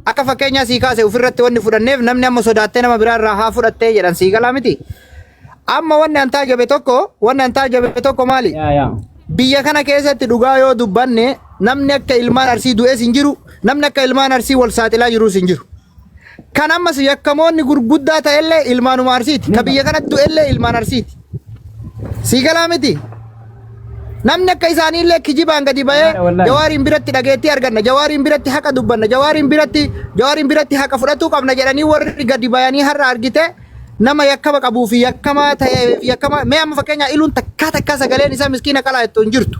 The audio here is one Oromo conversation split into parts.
Akka fakkeenyaa sii kaase ofirratti wanni fudhanneef namni amma sodaattee nama biraa irraa haa fudhattee jedhan sii galaa miti. Amma wanni antaa jabe tokko maali? Biyya kana keessatti dhugaa yoo dubbanne namni akka ilmaan arsii du'ees hin jiru, namni akka ilmaan arsii wal saaxilaa jirus hin jiru. Kan ammas yakkamoonni gurguddaa ta'ellee ilmaanuma arsiiti. Ka biyya kanatti du'ellee ilmaan arsiiti. Sii galaa miti. Namni akka isaaniillee kijibaan gadi ba'ee Jawaariin biratti dhageettii arganna, Jawaariin biratti haqa dubbanna, Jawaariin biratti haqa fudhatuu qabna jedhanii warri gadi ba'anii har'a argite nama yakkama qabuu fi yakkamaa ta'ee yakkama mee amma fakkeenyaa iluun takkaa sagaleen isaa miskiina qalaa jettu hin jirtu.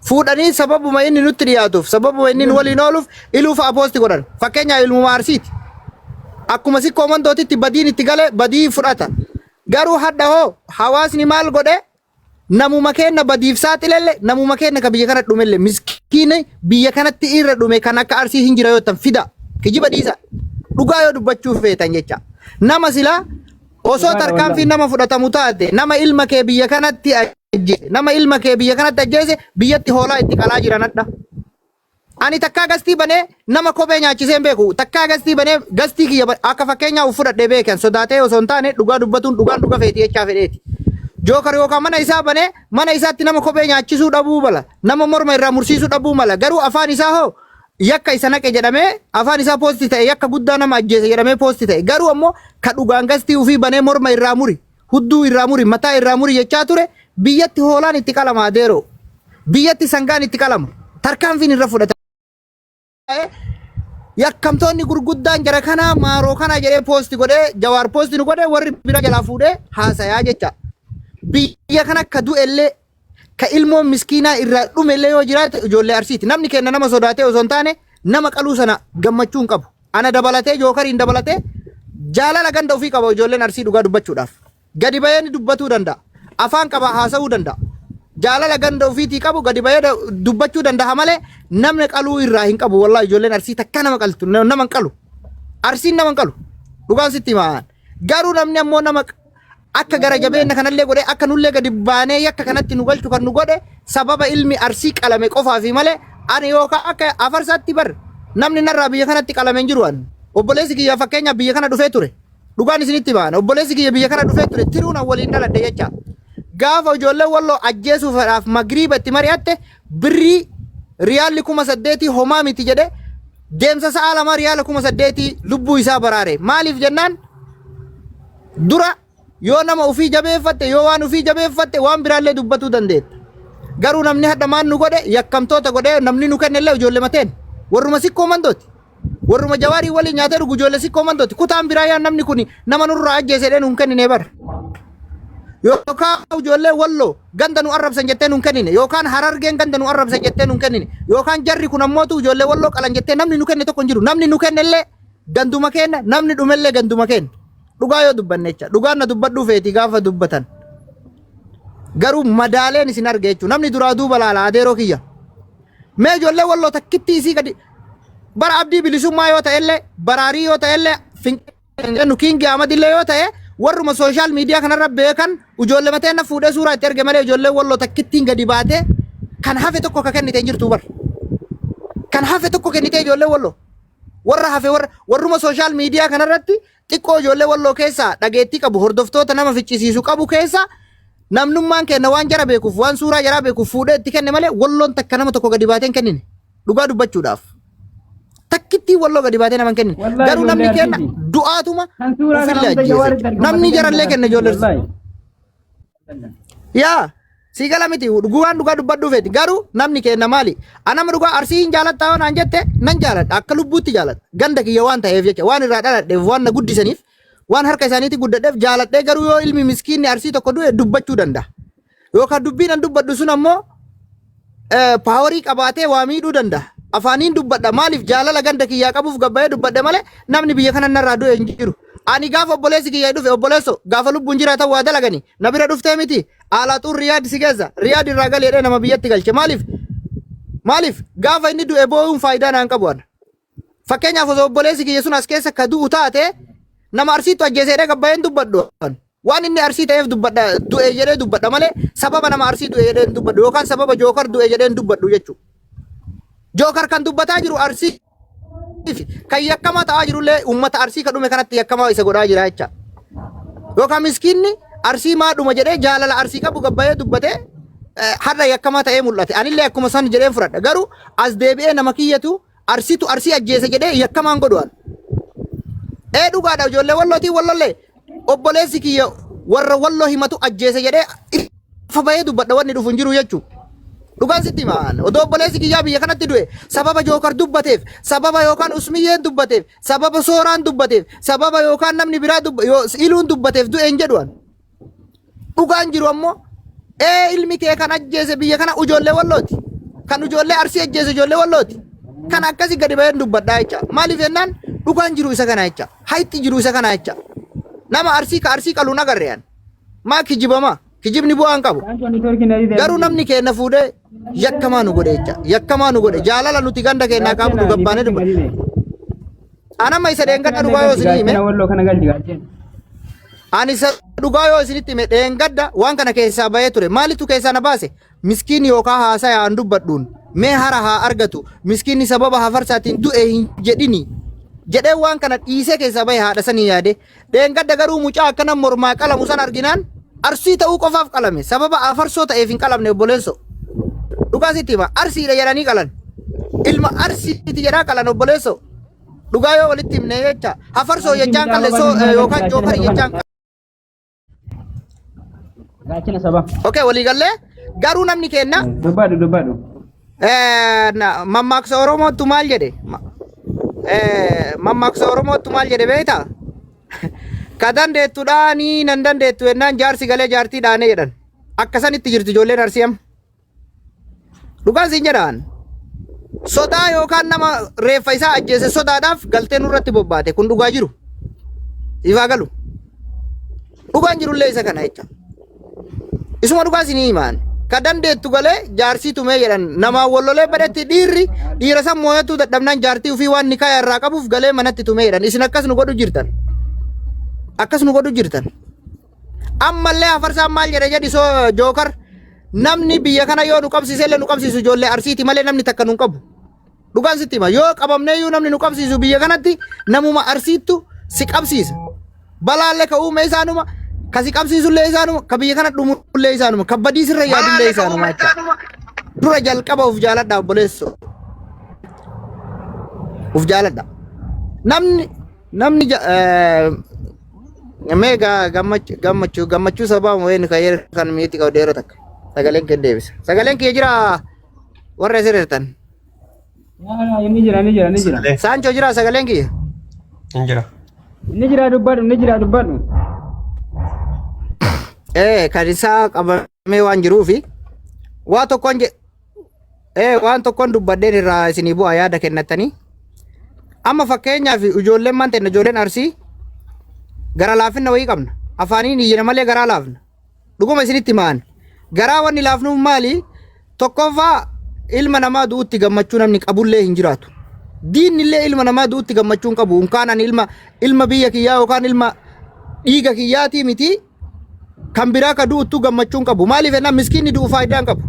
Fuudhanii sababuma inni nutti dhiyaatuuf, sababuma inni waliin ooluuf iluuf apoosti godhan. Fakkeenyaa ilmuma arsiiti. Akkuma si koomandootitti badiin itti gale badii fudhata. Garuu hadda hoo hawaasni maal godhe namuma kenna badiif saaxilelle namuma kenna ka biyya kana dhumelle miskiina biyya kanatti irra dhume kan akka arsii hin jira yoo tan fida kijiba dhiisa dhugaa yoo dubbachuuf feetan jecha nama sila osoo tarkaanfii nama fudhatamu taate nama ilma kee biyya kanatti ajjeese biyyatti hoolaa itti qalaa jiran adda. Ani takkaa gastii banee nama kophee nyaachisee hin beeku takkaa gastii banee gastii kiyya akka fakkeenyaa uffudhadhee beekan sodaatee osoo hin taane dhugaa dubbatuun dhugaa feetii jechaa fedheeti. Jookar yookaan mana isaa banee mana isaatti nama kophee nyaachisuu dhabuu mala nama morma irraa mursiisuu dhabuu mala garuu afaan isaa hoo yakka isa naqe jedhamee afaan isaa poosti ta'e yakka guddaa nama ajjeese jedhamee poosti ta'e garuu ammoo ka dhugaan gastii ufii banee morma irraa muri hudduu irraa muri mataa irraa muri jechaa ture biyyatti hoolaan itti qalama adeero biyyatti sangaan itti qalama tarkaanfiin irra fudhata. Yakkamtoonni gurguddaan jara kana maaroo kana jedhee poosti godhee Jawaar poosti nu godhee warri bira jalaa fuudhee haasayaa jecha. Biyya kana akka du'ellee ka ilmoon miskiinaa irraa dhumellee yoo jiraate ijoollee arsiiti. Namni kenna nama sodaatee osoo hin taane nama qaluu sana gammachuu hin qabu. Ana dabalatee Jookariin dabalatee jaalala ganda ofii qaba ijoolleen arsii dhugaa dubbachuudhaaf. Gadi bahee ni dubbatuu danda'a. Afaan qaba haasa'uu danda'a. Jaalala ganda ofiitii qabu gadi bahee dubbachuu danda'a malee namni qaluu irraa hin qabu. Wallahi ijoolleen arsii takka nama qaltu nama hin qalu. Arsiin nama hin qalu. Dhugaan sitti himaan. Garuu namni ammoo nama akka gara jabeenya kanallee godhe akka nullee gadi baanee yakka kanatti nu galchu kan nu godhe sababa ilmi arsii qalame qofaafi malee ani yookaan akka afarsaatti bar namni narraa biyya kanatti qalame hin jiru an obboleessi kiyya fakkeenya biyya kana dhufee ture dhugaan isinitti baana obboleessi kiyya biyya kana dhufee ture tiruun waliin dhaladhe jecha gaafa ijoollee walloo ajjeesuudhaaf magriiba itti mari'atte birrii riyaalli 8,000 homaa miti jedhe deemsa sa'a lama riyaala 8,000 lubbuu isaa baraare maaliif jennaan dura yoo nama ufii jabeeffatte yoo waan ufii jabeeffatte waan biraallee dubbatuu dandeetta. Garuu namni hadda maan nu godhe yakkamtoota godhe namni nu kennellee ijoollee mateen warruma sikkoo mandooti. Warruma Jawaarii waliin nyaatee dhugu ijoollee sikkoo mandooti. Kutaan biraa yaan namni kun nama nurraa ajjeesedhee nuun kennine bara. Yookaan ijoollee walloo ganda nu arrabsan jettee nuun kennine yookaan harargeen ganda nu arrabsan jettee nuun kennine yookaan jarri kun ammootu ijoollee walloo qalan jettee namni nu kenne tokko hin jiru. Namni nu kennellee ganduma kenna namni dhumellee ganduma kenna. Dhugaa yoo dubbanne jecha dhugaan na dubbadhuu feeti gaafa dubbatan garuu madaaleen isin arge jechuun namni duraa duuba laala adeeroo kiyya mee ijoollee walloo takkitti isii gadi bara abdii bilisummaa yoo ta'ellee baraarii yoo ta'ellee finqeennu kiingi amadillee yoo ta'e warruma sooshaal miidiyaa kanarra beekan ijoollee mateen na fuudhee suuraa itti erge malee ijoollee walloo takkittiin gadi baatee kan hafe tokko ka kennite hin jirtu bar kan hafe tokko kennite ijoollee walloo warra hafe warruma sooshaal miidiyaa kanarratti xiqqoo ijoollee walloo keessaa dhageettii qabu hordoftoota nama ficcisiisu qabu keessa namnummaan kenna waan jara beekuuf waan suuraa jaraa beekuuf fuudhee itti kenne malee walloon takka nama tokko gadi baateen kennine dhugaa dubbachuudhaaf takkitti walloo gadi baatee nama kennine garuu namni kenna du'aatuma ufillee ajjeese namni jarallee kenna ijoollee yaa sigala miti dhugaan dhugaa dubbadhuu feeti garuu namni kenna maali anama dhugaa arsii hin jaalattaa waan jette nan jaaladha akka lubbuutti jaaladha ganda kiyya waan ta'eef jecha waan irraa dhaladheef waan na guddisaniif waan harka isaaniitti guddadheef jaaladhee garuu yoo ilmi miskiinni arsii tokko du'e dubbachuu danda'a yookaan dubbiin an dubbadhu sun ammoo paawarii qabaatee waa miidhuu danda'a afaaniin dubbadha maaliif jaalala ganda kiyyaa qabuuf gabbayee dubbadhe malee namni biyya kana narraa du'e hin jiru ani gaafa obboleessi kiyyaa dhufe obboleesso gaafa lubbuun jiraatan waa dalagani na bira dhuftee miti alaatuun riyaad si geessa riyaad irraa galeedhee nama biyyatti galche maaliif gaafa inni du'e boo'uun faayidaa naan qabu ana fakkeenyaaf osoo obboleessi kiyya sun as keessa ka du'u taate nama arsiitu ajjeeseedhee gabbayeen dubbadhu waan inni arsii ta'eef dubbadha du'e jedhee dubbadha malee sababa nama arsii du'e jedhee dubbadhu yookaan sababa jookar du'e jedhee dubbadhu jechuudha jookar kan dubbataa jiru arsii kan yakkamaa ta'aa jirullee uummata arsii kadhume kanatti yakkamaa isa godhaa jira jecha. Yookaan miskiinni arsii maadhuma jedhee jaalala arsii qabu gabbayee dubbatee har'a yakkamaa ta'ee mul'ate. Anillee akkuma san jedheen fudhadha. Garuu as deebi'ee nama kiyyatu arsiitu arsii ajjeese jedhee yakkamaan godhuan. Dhugaadha ijoollee wallootii wallollee obboleessi kiyya warra walloo himatu ajjeese jedhee ifa bahee dubbadha wanni dhufu hin jiru jechuudha. Dhugaan sitti maan odoo obboleessi kiyyaa biyya kanatti du'e sababa jookar dubbateef sababa yookaan usmiyyeen dubbateef sababa sooraan dubbateef sababa yookaan namni biraa iluun dubbateef du'e hin jedhuan. Dhugaan jiru ammoo ilmi kee kan ajjeese biyya kana ijoollee wallooti. Kan ijoollee arsii ajjeese ijoollee wallooti. Kan akkasii gadi baheen dubbadhaa jecha. Maaliif jennaan dhugaan jiru isa kana jecha. Hayitti jiru isa kana jecha. Nama arsii qaluun agarreeyaan. Maa kijibama? Kijibni bu'aan qabu. Garuu namni keenya fuudhee yakkamaa nu godhe jecha. Yakkamaa nu godhe. Jaalala nuti ganda keenyaa qabnu gabbaanee dubbate. Anama isa dheengadda dhugaa yoo isinii hime. Ani isa dhugaa yoo isinitti hime dheengadda waan kana keessaa bahee ture. Maalitu keessaa na baase? Miskiinni yookaan haasaa yaan dubbadhuun mee hara haa argatu. Miskiinni sababa hafarsaatiin du'e hin jedhini. Jedhee waan kana dhiisee keessaa bahee haadha sanii yaade. Dheengadda garuu mucaa akkana mormaa qalamu san arginaan arsii ta'uu qofaaf qalame sababa afarsoo ta'eef hin qalamne obboleesso. Dhugaa sitti hima arsiidha jedhanii qalan. Ilma arsiiti jedhaa qalan obboleesso. Dhugaa yoo walitti himne jecha hafarsoo jechaan qalleessoo yookaan jookari jechaan qalan. Gaachina saba. Okay walii gallee garuu namni kenna. Dubbadhu. Mammaaksa Oromootu maal jedhe? Mammaaksa Oromootu maal jedhe beektaa? Ka dandeettudha ni nan dandeettu jennaan jaarsi galee jaartii dhaanee jedhan. Akkasanitti jirti ijoolleen arsii amma. Dhugaan siin jedhaan. Sodaa yookaan nama reeffa isaa ajjeese sodaadhaaf galtee nurratti bobbaate kun dhugaa jiru. Ifaa galu. Dhugaan jirullee isa kana jecha. Isuma dhugaa isinii himaan. Ka dandeettu galee jaarsii tumee jedhan namaan wallolee badhetti dhiira san moo'atu dadhabnaan jaartii ofii waan nikaa irraa qabuuf galee manatti tumee jedhan. Isin akkas nu godhu jirtan. Akkas nu godhu jirtan. Ammallee hafarsaan maal jedhe jedhi soo jookar namni biyya kana yoo nu qabsiisellee nu qabsiisu ijoollee arsiiti malee namni takka nu qabu. Dhugaan sitti hima yoo qabamneeyyuu namni nu qabsiisu biyya kanatti namuma arsiittu si qabsiisa. Balaallee ka uume isaanuma ka si qabsiisullee isaanuma ka biyya kana dhumullee isaanuma ka badiisirra yaadullee isaanuma jecha. Dura jalqaba uf jaaladha obboleesso. Uf jaaladha. Namni Mega gammachuu sabaa wayin kayir kan miti kau dero tak. Sagaleen kee deebisa. Sagaleen kee jira warra asirreetan. Inni jira. Saancho jira sagaleen kee? Inni jira dubbadhu. Kan isaa qabamee waan jiruufi waan tokkoon dubbadheen irraa isinii bu'aa yaada kennattanii. Amma fakkeenyaaf ijoolleen maanta ijoolleen arsii gara laafinna wayii qabna. Afaaniin iyyina malee garaa laafna. Dhuguma isinitti maan. Garaa wanni laafnu maali? Tokkoffaa ilma namaa du'utti gammachuu namni qabullee hin jiraatu. Diinillee ilma namaa du'utti gammachuu hin qabu. Unkaan ani ilma biyya kiyyaa yookaan ilma dhiiga kiyyaatii miti kan biraa ka du'uttu gammachuu hin qabu. Maaliif ennaa miskiinni du'u faayidaa hin qabu.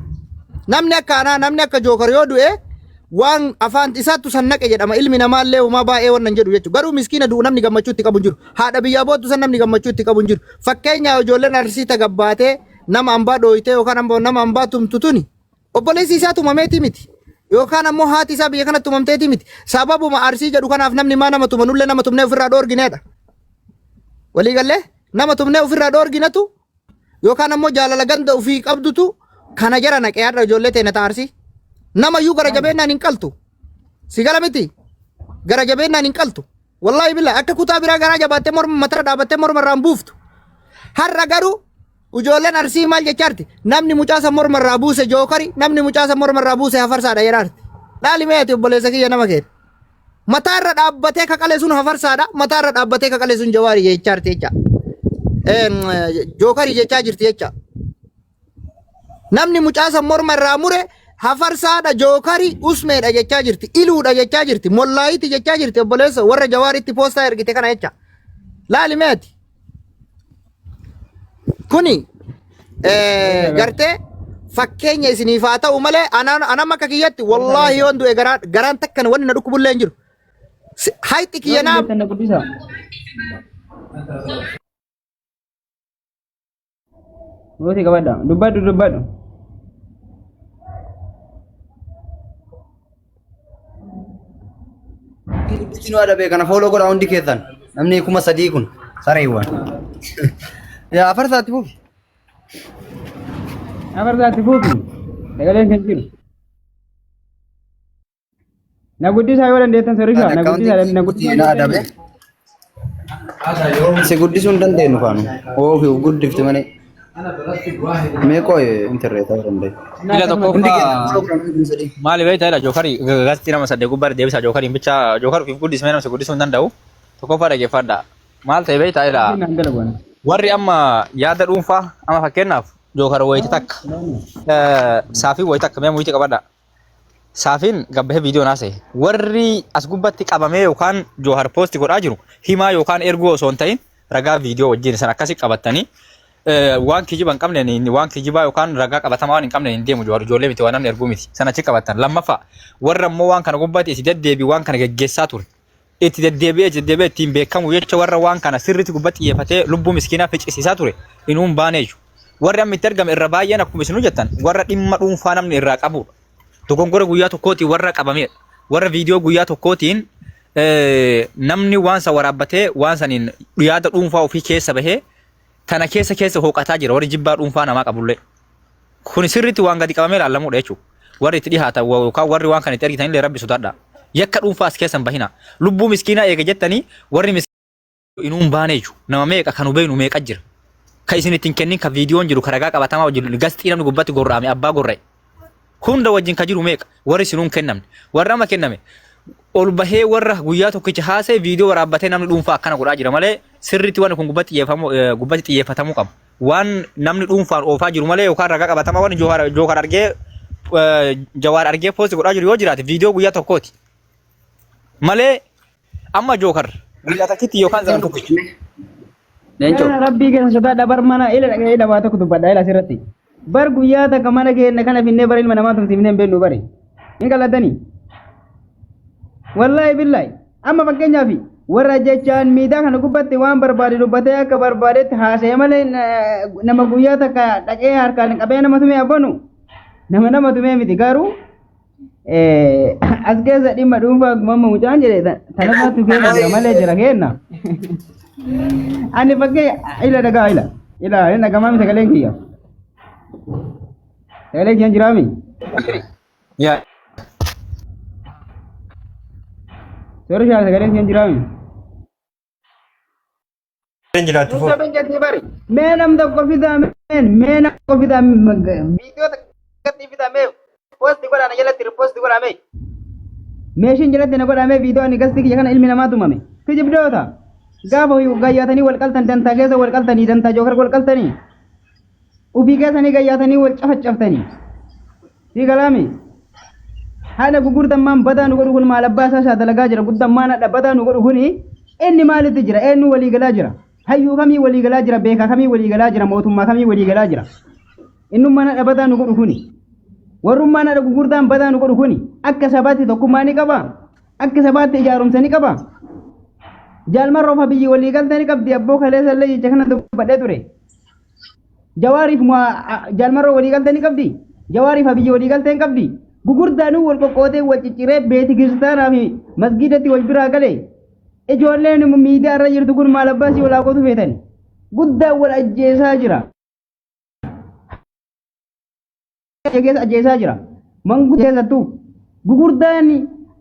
Namni akka anaa namni akka jookar yoo du'e waan afaan isaattu san naqe jedhama ilmi namaallee uumaa baay'ee wannan jedhu jechuudha. Garuu miskiina du'u namni gammachuu itti qabu hin jiru. Haadha biyyaa boottu san namni gammachuu itti qabu hin jiru. Fakkeenyaaf ijoolleen arsii gabbaatee nama hambaa dhooyitee yookaan ammoo nama hambaa tumtu tuni obboleessi isaa tumameeti miti. Yookaan ammoo haati isaa biyya kanatti tumamteeti miti. Sababuma arsii jedhu kanaaf namni maa nama tumanullee nama tumnee ofirraa dhoorgineedha. Walii gallee nama tumnee ofirraa dhoorginetu yookaan ammoo jaalala ganda ofii qabdutu kana jara naqee har'a ijoollee teenya taarsii. Nama iyyuu gara jabeennaan hin qaltu. Si gala miti. Gara jabeennaan hin qaltu. Wallaahi billahi akka kutaa biraa garaa jabaattee morma matara dhaabattee morma irraan buuftu. Har'a garuu ijoolleen arsii maal jechaarti? Namni mucaasa morma irraa buuse jookari, namni mucaasa morma irraa buuse hafarsaadha jedhaarti. Dhaali meeti obboleessa kiyya nama keenya. Mataa irra dhaabbatee kaqalee sun hafarsaadha. Mataa irra dhaabbatee kaqalee sun jawaari jechaarti jecha. Jookari jechaa jirti jecha. Namni mucaasa morma irraa mure hafarsaadha jookari usmeedha jechaa jirti iluudha jechaa jirti mollaayiti jechaa jirti obboleessa warra jawaaritti poostaa ergite kana jecha laali meeti kuni gartee fakkeenya isiniif haa ta'u malee anam akka kiyyatti wallaahi yoon du'e garaan takkan wanni na dhukkubullee hin jiru Hayti kiyanaaf Tanna guddisa. Mootii qabadha. Dubbadhu. Isin ada be kana follow godha hundi keessan namni kuma sadii kun sareewwan yaa afar saati fuufi Afarsaatti fuufi. Sagaleen kan jiru. Na guddisa yoo dandeettan sirrisha. Na guddisa. na ada be si guddisuun dandeenyu kaanu oofi guddifte malee meeqoo internet danda'e Ila tokko maali beektaa ila jookari gasti nama sadde gubbar deebisa jookari bicha jookar fi guddismee nama guddisuu hin danda'u tokko fadha geeffadha maal ta'e beektaa ila warri amma yaada dhuunfaa amma fakkeenyaaf jookar wayita takka saafii wayita takka mee muyiti qabadha saafiin gabbahee viidiyoo naase warri as gubbatti qabamee yookaan joohar poosti godhaa jiru himaa yookaan erguu osoo hin ta'in ragaa viidiyoo wajjin san akkasi qabattanii waan kijiba hin qabneen waan kijibaa yookaan ragaa qabatamaa waan hin qabneen hin deemu ijoollee miti waan namni erguu miti sana achi qabatan lammaffaa warra ammoo waan kana gubbatti itti deddeebi waan kana geggeessaa ture itti deddeebi'ee ittiin beekamu jecha warra waan kana sirriitti gubbatti xiyyeeffatee lubbuu miskiinaa ficcisiisaa ture inuun baaneeju warri amma itti argame irra baay'een akkuma isinuu jettan warra dhimma dhuunfaa namni irraa qabudha dogongora guyyaa tokkootiin warra qabamedha warra viidiyoo guyyaa tokkootiin namni waan san waraabbatee waan saniin yaada dhuunfaa ofii keessa bahee tana keessa hooqataa jira warri jibbaa dhuunfaa namaa qabullee kun sirriitti waan gadi qabamee ilaallamuudha jechuudha warri itti dhihaatan yookaan warri waan kana itti argitan illee rabbi sodaadha yakka dhuunfaa as keessan bahina lubbuu miskiinaa eega jettanii warri miskiinaa inuun baanee jechuudha nama meeqa kan hubeenu meeqa jira kan isin ittiin kennin kan viidiyoon jiru kan ragaa qabatamaa wajjin gasxii namni gubbatti gorra'ame abbaa gorra'e hunda wajjin kan jiru meeqa warri sinuun kennamne warra amma kenname ol bahee warra guyyaa tokkicha haasee viidiyoo waraabbatee namni dhuunfaa akkana godhaa jira malee sirriitti waan kun gubbatti xiyyeeffatamuu qaba waan namni dhuunfaan oofaa jiru malee yookaan ragaa qabatamaa waan jookar argee jawaar argee poosti godhaa jiru yoo jiraate viidiyoo guyyaa tokkooti malee amma jookar guyyaa takkitti yookaan zaman tokkicha. Rabbii keessa sodaadha bar mana ila dhaga'ee dhabaa tokko dubbadha ila asirratti. Bar guyyaa takka mana keenya kana finnee bara ilma namaa tumsiifnee hin beeknu bare. Hin qallatanii. Wallahi billahi amma fakkeenyaaf warra jechaan miidhaa kana gubbatti waan barbaade dubbatee akka barbaadetti haasa'e malee nama guyyaa takka dhaqee harkaan qabee nama tumee abbanu nama tumee miti garuu as keessa dhimma dhuunfaa mamma mucaan jedhe tanarratti keessa jira malee jira kenna. Ani fakkee ila dhagaa ila dhagamaa miti sagaleen kiyya. Sagaleen kiyya jiraami. Yaa. Sorry shaa sagaleen kiyya jiraami. Jiraatu Musa benjati bari. Mee nam tokko fidaa mee nam tokko fidaa viidiyoo takkatti fidaa mee poosti godhaan jalatti poosti godhame. Meeshiin jalatti na godhame viidiyoo ani gasti kiyya kana ilmi namaa tumame. Kijibdoota. Gaafa gayyaatanii wal qaltan dantaa keessa wal qaltanii dantaa jookar wal qaltanii. Ufii keessanii gayyaatanii wal cafacaftanii. Si kalaami. Haala gugurdammaan badaa nu godhu kun maal abbaa isaa dalagaa jira guddammaan haadha badaa nu godhu kuni inni maalitti jira eenyu waliigalaa jira hayyuu kamii waliigalaa jira beekaa kamii waliigalaa jira mootummaa kamii waliigalaa jira innummaan haadha badaa nu godhu kuni warrummaan haadha gugurdaan badaa nu godhu kuni akka sabaatti tokkummaa ni qaba akka sabaatti ijaarumsa ni qaba jaalmarroo fa biyyi waliigaltee ni qabdi abboo kaleessa illee jecha kana dubbadhee ture jawaariif jaalmarroo waliigaltee ni qabdi jawaariif fa biyyi waliigaltee ni qabdi gugurdaanuu wal qoqqootee wal cicciree beeti kiristaanaa fi masgiidatti wal biraa galee ijoolleen miidiyaa irra jirtu kun maal abbaasii walaa qotu feetan guddaan wal ajjeesaa jira. Ajjeesaa jira manguddoo keessattuu gugurdaan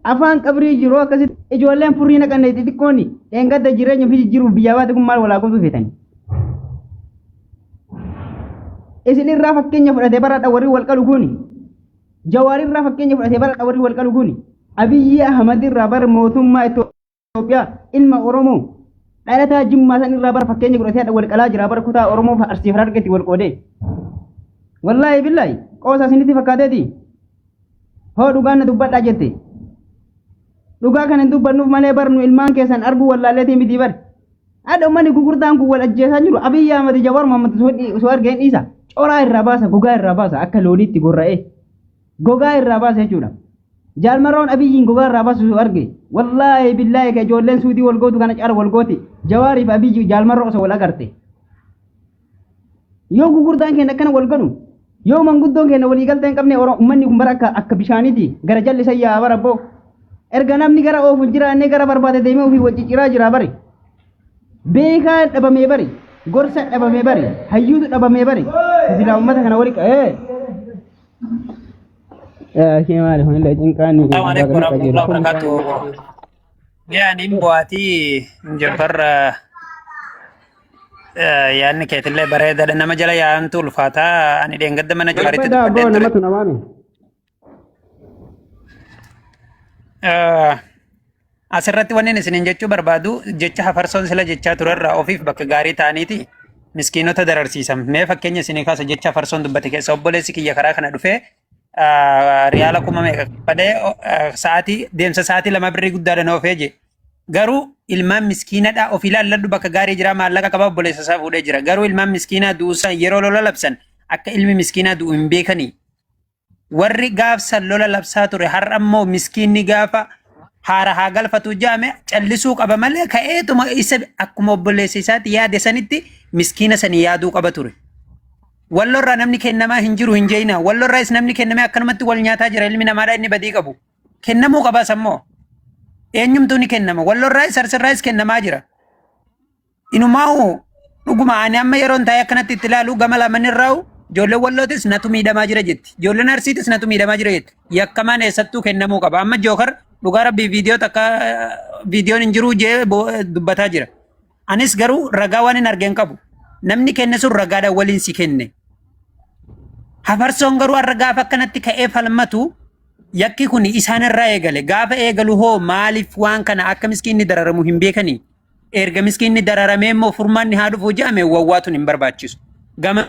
afaan qabrii jiru akkasitti ijoolleen furrii naqanne xixiqqoonni dheengadda jireenya fi jiruuf biyyaa baate kun maal walaa qotu feetan. Isin irraa fakkeenya fudhatee baradha warri wal qalu kuni. Jawaar irraa fakkeenya fudhatee bara warri wal qalu kuni Abiyyi Ahmad irraa bara mootummaa Itoophiyaa ilma Oromoo dhalataa Jimmaa san irraa bara fakkeenya fudhatee wal qalaa jira bara kutaa Oromoo fa Arsii fi Harargeetti wal qoodee wallahi billahi qoosa isinitti fakkaateeti hoo dhugaan na dubbadhaa jette dhugaa kana hin dubbannuuf malee barnu ilmaan keessan arguu wallaalleetii miti bar haadha uummanni gugurdaan kun wal ajjeesaa jiru Abiyyi Ahmad Jawaar Muhammad soo argeen dhiisa coraa irraa baasa gogaa irraa baasa akka looniitti gorra'ee gogaa irraa baasa jechuudha Jaalmaroon abiyyiin gogaa irraa baasu arge. Wallaahi billaahi ka ijoolleen suudii wal gootu kana cara wal gooti. Jawaariif abiyyi jaalmarroo osoo wal agarte. Yoo gugurdaan keenya akkana wal godhu yoo manguddoon keenya walii galtee hin qabne uummanni kun bara akka bishaaniiti gara jalli isa yaa bara boo. Erga namni gara oofu jiraannee gara barbaade deemee ofii wal cicciraa jira bari. Beekaa dhabamee bari. Gorsa dhabamee bari. Hayyuutu dhabamee bari. Silaa uummata kana wali Kemali hunde cinkani. Assalamualaikum warahmatullahi wabarakatuh. Ya ni buati Jafar yaani ketille bareda dan nama jala ya antul fata ani dia ngadda mana jari itu asirratti wanni isin jechuu barbaadu jecha hafarsoon sila jechaa turarra ofiif bakka gaarii ta'aniiti miskiinota dararsiisan mee fakkeenya isin kaasa jecha hafarsoon dubbate keessa obboleessi kiyya karaa kana dhufee riyaala kuma meeqa fadee sa'aatii deemsa sa'aatii lama birrii guddaadhaan oofee je garuu ilmaan miskiinadha of ilaalladhu bakka gaarii jira maallaqa qaba obboleessa isaa fuudhee jira garuu ilmaan miskiinaa du'uusan yeroo lola labsan akka ilmi miskiinaa du'u hin beekanii warri gaafsan lola labsaa ture har'a ammoo miskiinni gaafa haara haa galfatu jaame callisuu qaba malee ka'eetuma isa akkuma obboleessa isaatti yaade sanitti miskiina sanii yaaduu qaba ture. Wallorraa namni kennamaa hin jiru hin jeeyina. Wallorraas namni kennamee akkanumatti wal nyaataa jira ilmi namaadha inni badii qabu. Kennamuu qabaas ammoo. Eenyumtuu ni kennama. Wallorraas sarsarraas kennamaa jira. Inumaa'u dhuguma ani amma yeroon taa'ee akkanatti itti ilaalu gama lamanirraa'u ijoolleen wallootis natu miidhamaa jira jetti. Ijoolleen arsiitis natu miidhamaa jira jetti. Yakkamaan eessattuu kennamuu qaba. Amma jookar dhugaa rabbii viidiyoo takka viidiyoon hin jiru jee dubbataa jira. Anis garuu ragaa waan hin argeen qabu. Namni kenne sun ragaadhaan waliin si kenne. Hafarsoon garuu har'a gaafa akkanatti ka'ee falmatu yakki kun isaanirraa eegale. Gaafa eegalu hoo maaliif waan kana akka miskiinni dararamu hin beekanii? Erga miskiinni dararamee immoo furmaanni haa dhufu jedhame wawwaatuun hin barbaachisu. Gama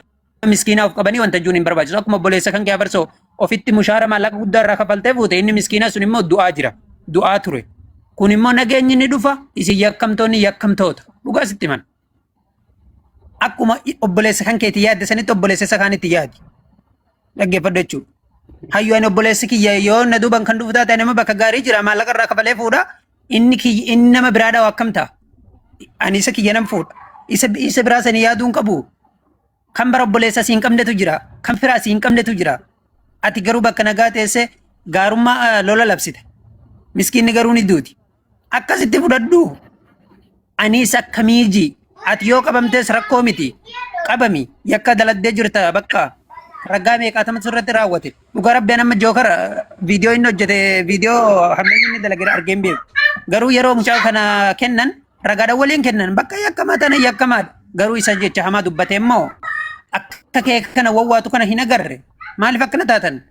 miskiinaa of qabanii wanta juun hin barbaachisu. Akkuma obboleessa kan kee Hafarsoo ofitti mushaara maallaqa guddaa irraa kafaltee fuute inni miskiinaa sun immoo du'aa jira. Du'aa ture. Kun immoo nageenyi ni dhufa isin yakkamtoonni yakkamtoota. Dhugaa sitti himan. Akkuma obboleessa kan keetti yaadde sanitti obboleessa isa kaanitti yaadi. Dhaggeeffadhu jechuudha. Hayyoo ani obboleessi kiyya yoo na duuban kan dhufu taate nama bakka gaarii jira maallaqa irraa kafalee fuudha. Inni nama biraadhaa akkam ta'a? Ani isa kiyya nan fuudha. Isa biraa sanii yaaduu hin qabu. Kan bara obboleessa si hin qabnetu jira. Kan firaa si hin qabnetu jira. Ati garuu bakka nagaa teessee gaarummaa lola labsite. Miskiinni garuu ni duuti. Akkasitti fudhadhu. Anis akkamiiji. Ati yoo qabamtees rakkoo miti. Qabami. Yakka daladdee jirta bakka. Ragaa meeqaatama sirratti raawwate. Dhugaa rabbii nama jookara viidiyoo inni hojjete viidiyoo hammeenyi inni dalagee argeen beeku. Garuu yeroo mucaa kana kennan ragaadhaan waliin kennan bakka yakkamaa tana yakkamaadha. Garuu isa jecha hamaa dubbate immoo akka kee kana wawwaatu kana hin agarre. Maaliif akkana taatan?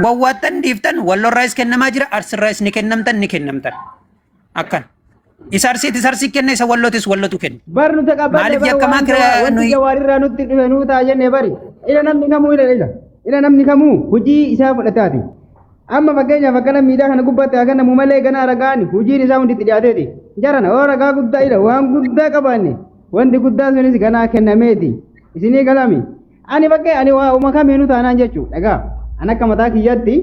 Wawwaattan dhiiftan wallorraas kennamaa jira arsirraas ni kennamtan. Akkan. Isa arsii kenna isa wallootis wallootu kenna. Bar nuti qabate maaliif yakkamaa wanti jawaarirraa nutti dhufe nuu ta'a jennee bari. Ila namni kamuu ila namni kamuu hojii isaa fudhataati. Amma fakkeenyaaf akka miidhaa kana gubbaatti haa kennamu malee ganaa ragaani hojiin isaa hundi itti dhiyaateeti. Jarana oo ragaa guddaa ila waan guddaa qabaanne wanti guddaa sunis ganaa kennameeti. Isinii galami. Ani bakkee ani waa uma kamiinuu taanaan jechuudha. Dhagaa an akka mataa kiyyaatti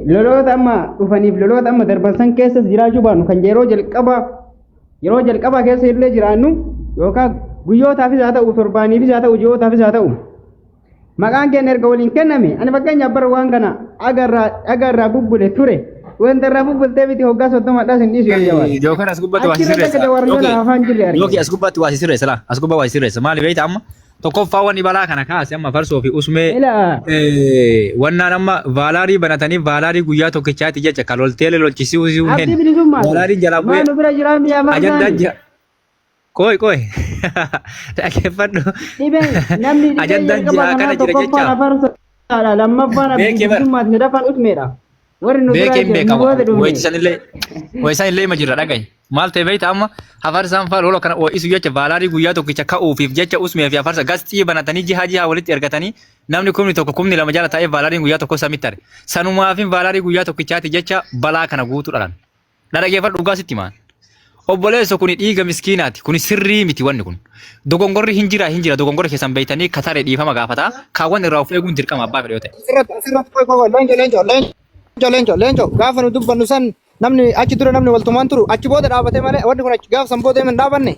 loloota amma dhufaniif loloota amma darbansan keessas jiraachuu baannu kan yeroo jalqabaa keessa illee jiraannu yookaan guyyootaafis haa ta'u torbaaniifis haa ta'u ji'ootaafis haa ta'u maqaan keenya erga waliin kenname ani fakkeenyaaf bara waan kana agarraa bubbule ture wanta irraa bubbultee miti hoggaa soddomadhaas hin dhiisu yoo jabaate. Jookan as gubbatti waa sirreessa. Yooki as gubbatti waa sirreessa as gubbaa waa sirreessa maali beekta amma tokkoffaa wanni balaa kana kaase amma farsoo fi usmee wannaan amma vaalaarii banatanii vaalaarii guyyaa tokkichaati jecha kalolteele lolchisuu hin vaalaarii jalaa bu'ee ajandaa jira. Koi. Dhaggeeffadhu. Ajandaa jira kana jira jecha. Lammaffaan abbiisummaatti dafan usmeedha. Warri nu biraa beekamu waysanillee ima jirra dhagaye. Maal ta'e beekta amma hafarsaan faa lolo kana isu jecha vaalaarii guyyaa tokkicha ka'uufiif jecha usmee fi hafarsa gasxii banatanii jihaa walitti ergatanii namni kumni tokko kumni lama jala taa'ee vaalaariin guyyaa tokko samitti arge. Sanumaafin vaalaarii guyyaa tokkichaati jecha balaa kana guutuu dhalan. Dhaggeeffadhu dhugaa sitti maan. Obboleessa kuni dhiiga miskiinaati. Kuni sirrii miti wanni kun. Dogongorri hin jira dogongorri keessan beeytanii kataree dhiifama gaafata. Kaawwan irraa of eeguun dirqama abbaa fedhe yoo ta'e. Asirratti leenco. leenco gaafa nu dubbannu san namni achi ture namni waltumaan turu achi booda dhaabate malee wanni kun achi gaafa san booda hin dhaabanne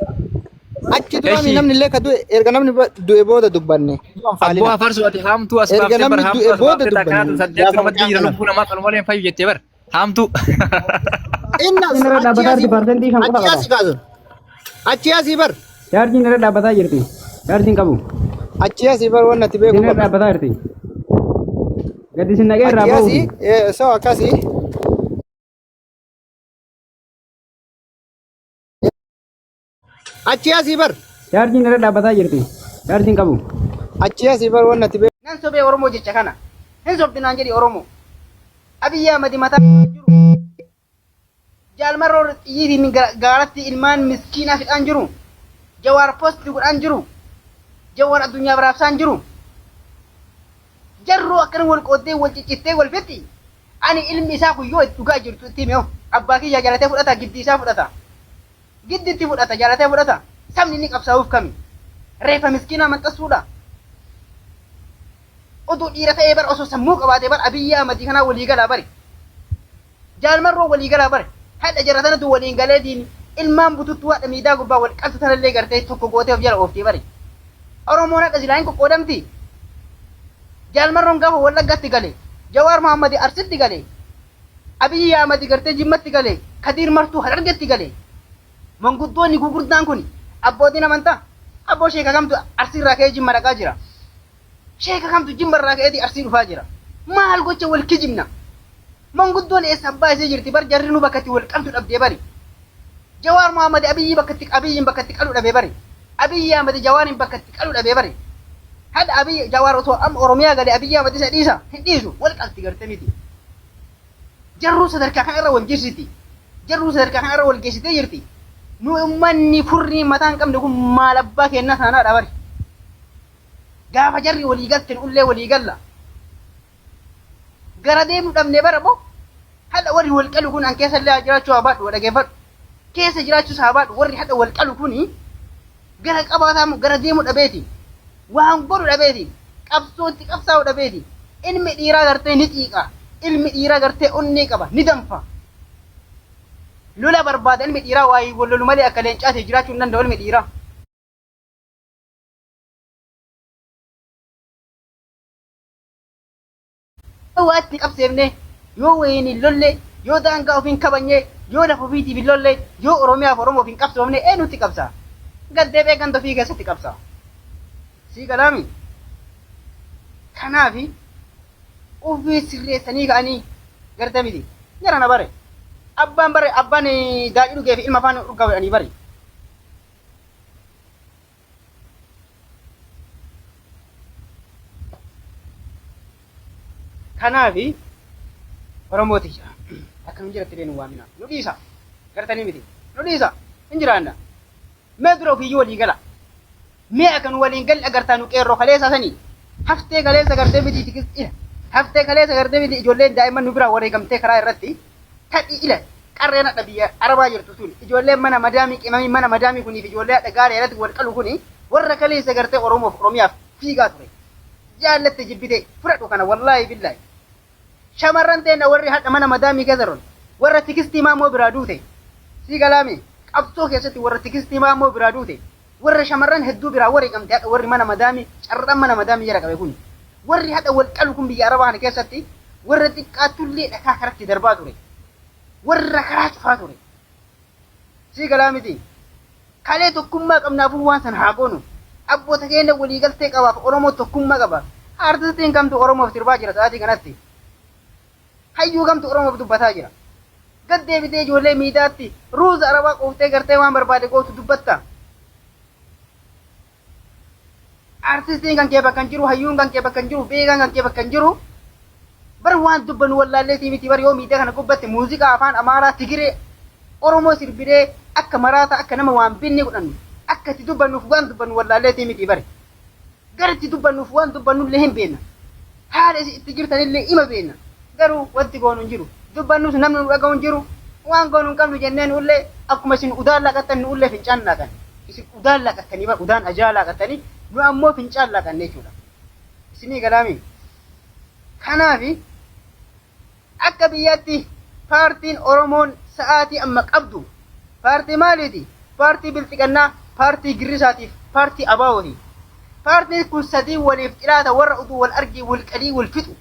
achi turami namni illee ka du'e erga namni du'e booda dubbanne Abbo afarsu ati hamtu as Erga baafte bar namni hamtu du'e as booda baafte takkaatu dubbanne. saddeet namatti jira lubbuu namaa kan malee fayyu jettee bar hamtu. innas Inni irra dhaabbataa jirti parsentii shan qofa achi qaba. asii kaasun achi asii bar Chaarjiin irra dhaabbataa jirti. Chaarjiin qabu. achi asii bar wanni ati beeku Inni irra qaba dhaabbataa jirti. Gadi sin naqee irraa achi bahuuti. asii soo akkasii achi asii bar Chaarjiin irra dhaabbataa jirti. Chaarjiin qabu. achi asii bar wanni ati beeku Nan sobee Oromoo jecha kana. Hin sobdinaan jedhi Oromoo. Abiyyi Ahmad mataa jiru. Jaalmarroo xiyyiitiin gaaratti ilmaan miskiinaa fixaan jiru. Jawaar posti godhaan jiru. Jawaar addunyaa biraabsaan jiru. Jarroo akkana wal qooddee wal ciccittee wal fixi. Ani ilmi isaa kuyyoo itti dhugaa jirtu itti himee abbaa kiyya jaalatee fudhata giddi isaa fudhata. Gidditti fudhata jaalatee fudhata. Sabni inni qabsaa'uuf kami. Reefa miskiinaa maxxansuudha. Oduu dhiira ta'ee bar osoo sammuu qabaatee bar Abiyyi Ahmad kanaa walii galaa bari. Jaalmarroo walii galaa bari. Hadha jara sanatu waliin galee diini ilmaan bututtuu haadha miidhaa gubbaa wal qabsu tanallee gartee tokko gootee of jala ooftee bari. Oromoon hadha silaa hin qoqqoodamti. Jaalmarroon gaafa Wallaggatti gale. Jawaar Mohammad Arsitti gale. Abiyyi Ahmad gartee Jimmatti gale. Kadiir Martuu Harargetti gale. Manguddoonni gurguddaan kun abbootiin amantaa abboo sheeka kamtu Arsiirraa ka'ee Jimma dhaqaa jira. Sheeka kamtu Jimmarraa ka'eeti Arsii dhufaa jira. Maal gocha wal kijibna. Manguddoon eessa abbaa isee jirti bar jarri nu bakkatti wal qabdu dhabdee bari. Jawaar Mohammad Abiyyiin bakkatti qalu dhabee bari. Abiyyi Ahmad Jawaarin bakkatti qalu dhabee bari. Hadda Abiyyi Jawaar osoo amma Oromiyaa galee Abiyyi Ahmad isa dhiisa hin dhiisu wal qabdi garte miti. Jarruu sadarkaa kan irra wal geessiti. Jarruu sadarkaa kan irra wal geessitee jirti. Nu ummanni furrii mataa hin qabne kun maal abbaa kennaa sanaadha bari. Gaafa jarri walii galteen ullee walii galla. Gara deemu dhabne bara moo hadha warri wal qalu kun an keessa illee jiraachuu haa baadhu dhageeffadhu. Keessa jiraachuu haa baadhu warri hadha wal qalu kuni gara qabaataa gara deemu dhabeeti. Waan godhu dhabeeti. Qabsootti qabsaa'u dhabeeti. Ilmi dhiiraa gartee ni xiiqa. Ilmi dhiiraa gartee onnee qaba ni danfa. Lola barbaada ilmi dhiiraa waayee wal lolu malee akka leencaatee jiraachuu hin danda'u ilmi dhiiraa. Waatti qabseefne yoo wayini lolle yoo daangaa ofiin kabanye yoo lafa ofiitiif hin lolle yoo Oromiyaaf Oromoof hin qabsoofne eenyutti qabsa? Gaddeebee ganda ofii keessatti qabsa. Sii galaami. Kanaafi ofii sirreessanii ka'anii gartee miti. Jara na bare. Abbaan daadhii dhugee fi ilma afaan dhuggaa godhanii bare. Kanaafi Oromooticha akkam jiratti deenu waamina nu dhiisa gartanii miti nu dhiisa hin jiraanna mee dura ofiiyyuu walii gala mee akka nu waliin galli agartaa nu qeerroo kaleessa sanii haftee kaleessa gartee miti tikis haftee kaleessa gartee miti ijoolleen daa'imman nu biraa wareegamtee karaa irratti kadhi ila qarreen hadha biyya arabaa jirtu sun ijoolleen mana madaamii qimamii mana madaamii kuniif ijoollee hadha gaarii irratti wal qalu kuni warra kaleessa gartee Oromoof Oromiyaaf fiigaa ture jaallatte jibbite fudhadhu kana wallaahi billaahi. Shamarran ta'e warri hadha mana madaamii keessa jiran warra tikistii maamoo biraa duute sii galaami qabsoo keessatti warra tikistii maamoo biraa duute warra shamarran hedduu biraa wareegamte hadha warri mana madaamii carraan mana madaamii jala qabe kun warri hadha wal qalu kun biyya arabaa kana keessatti warra xiqqaattullee dhakaa karatti darbaa ture warra karaa cufaa ture sii galaamiti kalee tokkummaa qabnaafuu waan san haa goonu abboota keenya walii galtee qabaaf Oromoo tokkummaa qaba artistiin kamtu Oromoof sirbaa jira sa'aatii kanatti. Hayyuu kamtu Oromoof dubbataa jira. Gad deebitee ijoollee miidhaatti ruuza arabaa qooftee gartee waan barbaade gootu dubbatta. Artistiin kan kee bakka hin jiru, hayyuun kan kee bakka hin jiru, beekaan kan kee bakka hin jiru. Bar waan dubbannu wallaalleetii miti bar yoo miidhaa kana gubbatte muuziqaa afaan Amaaraa, Tigiree, Oromoo sirbiree akka maraataa akka nama waan binni godhannu akka itti dubbannuuf waan dubbannu wallaalleetii miti bari. Gara itti dubbannuuf waan dubbannullee hin beekna. Haala itti jirtanillee ima beekna. Garuu wanti goonu hin jiru. Dubbannus namni nu dhaga'u hin jiru. Waan goonu hin qabnu jenneen ullee akkuma isin udaan laaqattan nu ullee fincaan laaqan. Isin udaan laaqattanii bar udaan ajaa laaqattanii nu ammoo fincaan laaqanne jechuudha. Isinii galaami. Kanaafi akka biyyatti paartiin Oromoon sa'aatii amma qabdu paartii maaliiti? Paartii bilxiqannaa, paartii girrisaatiif, paartii abaawooti. Paartiin kun sadii waliif cidhaata warra uduu wal argii wal qadii wal fixu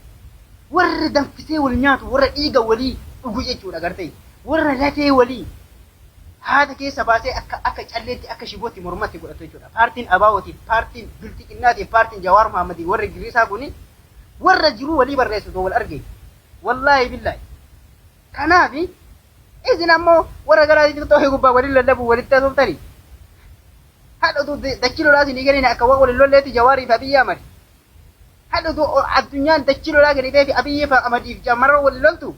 warra danfisee wal nyaatu warra dhiiga walii dhugu jechuudha gartee warra lafee walii haata keessa baasee akka calleetti akka shibootti mormatti godhatu jechuudha. Paartiin abaawooti, paartiin bilxiqinnaatiif, paartiin Jawaar Mahammadii warra girrisaa kuni warra jiruu walii barreessitu wal argee wallaahi billaahi. Kanaaf isin ammoo warra garaa TikTok gubbaa waliin lallabu walitti haasoftan. Hadhatu dachii lolaa isin eegaleen akka waan waliin lolleetti Jawaarii fi Abiyyi Ahmad. Hadhatu addunyaan dachii lolaa gadi fi Abiyyi fi Ahmadii fi Jamarra waliin loltu.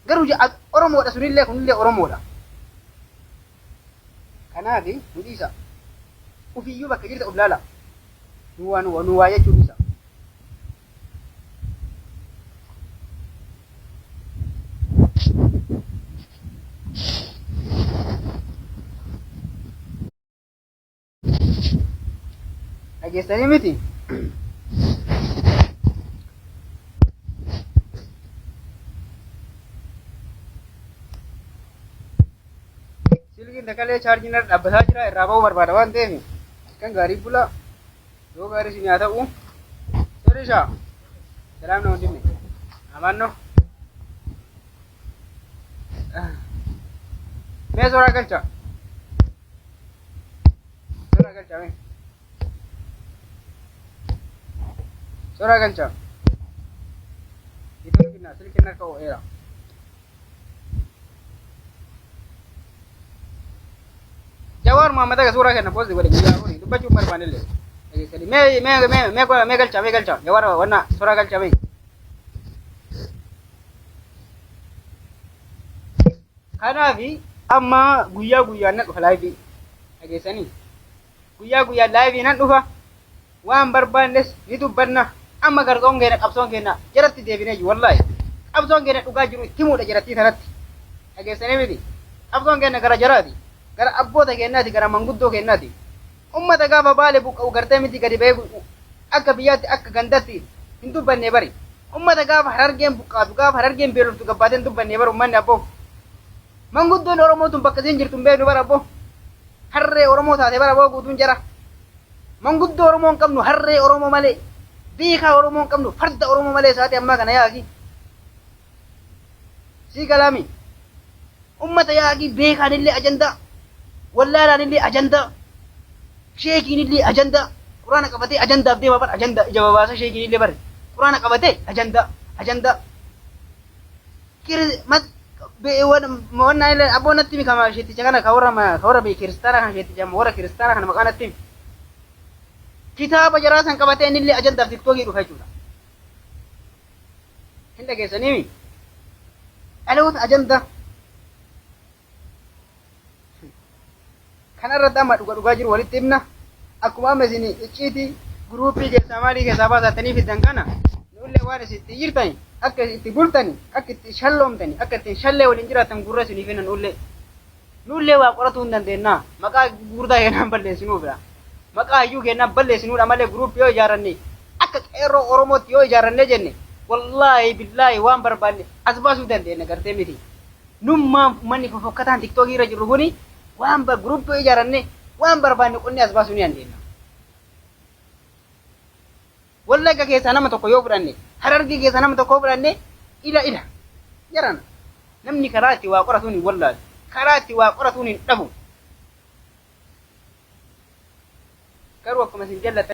Garuu Oromoodha sunillee kunillee Oromoodha. Kanaaf nuti ufiyyuu bakka jirta of laala. Nu waa jechuun isa. Dhageessanii miti. Silkiin dakalee chaarjiin irra dhaabbataa jira irraa ba'uu barbaada waan ta'eef kan gaarii bula yoo gaarii isin haa ta'u sorishaa salaam na hundinne amanno mee soraa galcha mee soraa galcha silkiin harka ho'eera. Jawaar Mahammed aga suuraa kenna posti godhe guyyaa kuni dubbachuun barbaanillee dhageessanii mee galcha Jawaar wanna suuraa galcha mee. Kanaafi amma guyyaa guyyaan nan dhufa laayivii dhageessanii guyyaa guyyaan laayivii nan dhufa waan barbaannes ni dubbanna amma gargaarun keenya qabsoon keenya jaratti deebinee jiru wallaahi qabsoon keenya dhugaa jiru itti muudha jarattii sanatti dhageessanii miti qabsoon keenya gara jaraati. Gara abboota kennaati gara manguddoo kennaati ummata gaafa baale buqqa'u gartee miti gadi ba'ee akka biyyaatti akka gandatti hin dubbanne bari ummata gaafa harargeen buqqaatu gaafa harargeen beeloftu gabbaatee hin dubbanne bari ummanni abboo manguddoon Oromoo tun bakka isiin jirtu hin beeknu bara abboo harree Oromoo taate bara abboo guutuun jara manguddoo Oromoo hin qabnu harree Oromoo malee beekaa Oromoo hin qabnu farda Oromoo malee isaati ammaa kana yaaki sii galaami ummata yaaki beekaanillee ajandaa wallaalaan illee ajandaa sheekiin illee ajandaa quraana qabatee ajandaaf deema bar ajandaa ija babaasa sheekiin illee bar quraana qabatee ajandaa wanna illee abboon natti mi kama sheetticha kana ka warra bee kiristaana kana sheetticha warra kiristaana kana maqaa natti mi kitaaba jaraa san qabatee inni illee ajandaaf tiktookii dhufa jechuudha hin dhageessanii mi dhaloota ajandaa kanarratti amma dhugaa jiru walitti himna akkuma amma isin icciitii guruupii keessaa maalii keessaa baasatanii fiddan kana nullee waan isitti jirtani akka itti bultani akka itti shalloomtani akka ittiin shallee waliin jiraatan gurra isinii finna nullee waa qoratuu hin dandeenyaa maqaa gurdaa keenyaan balleessinuudha maqaa hayyuu keenyaan balleessinuudha malee guruupii yoo ijaaranne akka qeerroo Oromootti yoo ijaaranne jenne wallaahi billaahi waan barbaanne as baasuu dandeenya gartee miti nummaa manni fofokkataan tiktookii irra jirru kuni waan guruupii ijaaranne waan barbaanne qonni as baasuu ni dandeenya. Wallagga keessaa nama tokko yoo fudhanne Harargee keessaa nama tokko yoo fudhanne ila jarana namni karaa itti waa qoratuun hin wallaalu karaa itti waa qoratuun hin dhabu garuu akkuma isin jallatan